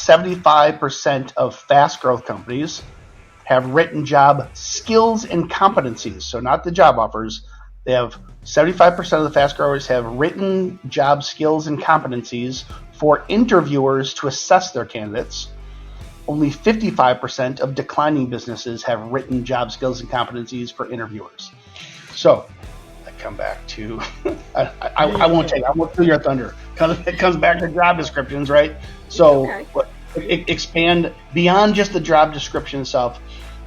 75% of fast growth companies have written job skills and competencies. So not the job offers. They have 75% of the fast growers have written job skills and competencies for interviewers to assess their candidates. Only 55% of declining businesses have written job skills and competencies for interviewers. So I come back to, I won't steal your thunder. It comes back to job descriptions, right? So expand beyond just the job description itself.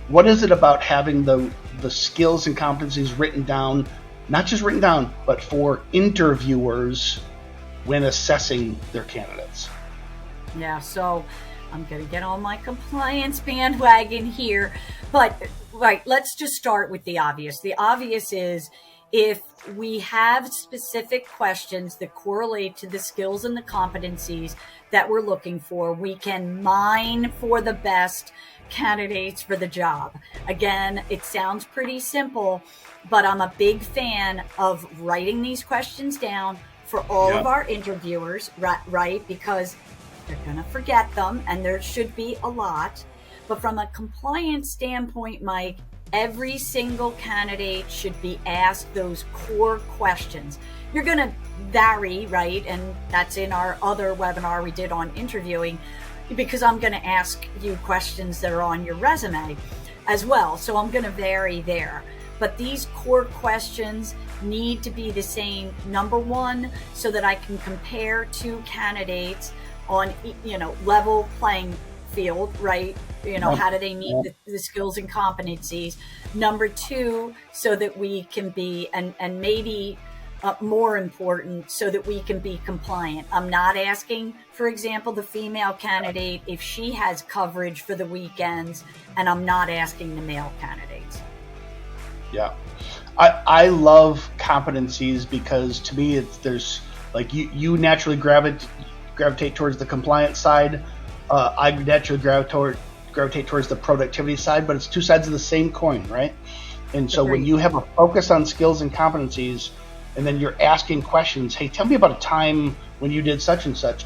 What is it about having the skills and competencies written down, not just written down, but for interviewers when assessing their candidates? Yeah, so I'm going to get on my compliance bandwagon here, but let's just start with the obvious. The obvious is if we have specific questions that correlate to the skills and the competencies that we're looking for, we can mine for the best candidates for the job. Again, it sounds pretty simple, but I'm a big fan of writing these questions down for all of our interviewers, right? Because they're going to forget them, and there should be a lot. But from a compliance standpoint, Mike, every single candidate should be asked those core questions. You're going to vary, right? And that's in our other webinar we did on interviewing, because I'm going to ask you questions that are on your resume as well. So I'm going to vary there. But these core questions need to be the same. Number one, so that I can compare two candidates on, level playing field, right? How do they meet the skills and competencies? Number two, so that we can be, and maybe more important, so that we can be compliant. I'm not asking, for example, the female candidate if she has coverage for the weekends, and I'm not asking the male candidates. Yeah. I love competencies because to me, there's like you naturally gravitate towards the compliance side. I naturally gravitate towards the productivity side, but it's two sides of the same coin, right? And so when you have a focus on skills and competencies, and then you're asking questions, hey, tell me about a time when you did such and such,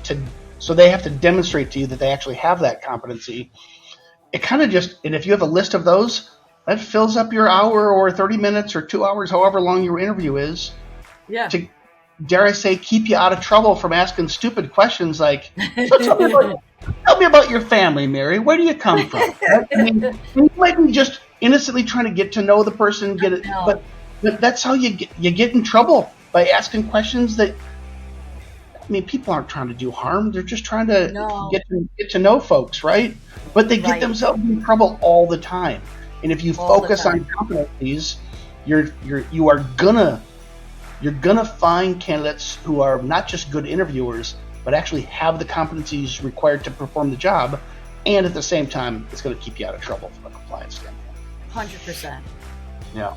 so they have to demonstrate to you that they actually have that competency. It kind of just, and if you have a list of those, that fills up your hour or 30 minutes or 2 hours, however long your interview is. Yeah. To, dare I say, keep you out of trouble from asking stupid questions like, so tell me about your family, Mary. Where do you come from? I mean, you might be just innocently trying to get to know the person, but that's how you get in trouble, by asking questions that, people aren't trying to do harm. They're just trying to get to know folks, right? But they get themselves in trouble all the time. And if you focus on competencies, you're gonna find candidates who are not just good interviewers, but actually have the competencies required to perform the job, and at the same time, it's going to keep you out of trouble from a compliance standpoint. 100%. Yeah.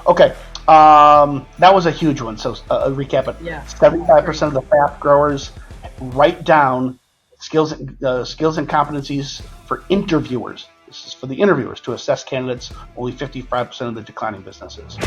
Okay, that was a huge one. So recap it. Yeah. 75% of the fast growers write down skills and competencies for interviewers. This is for the interviewers to assess candidates. Only 55% of the declining businesses.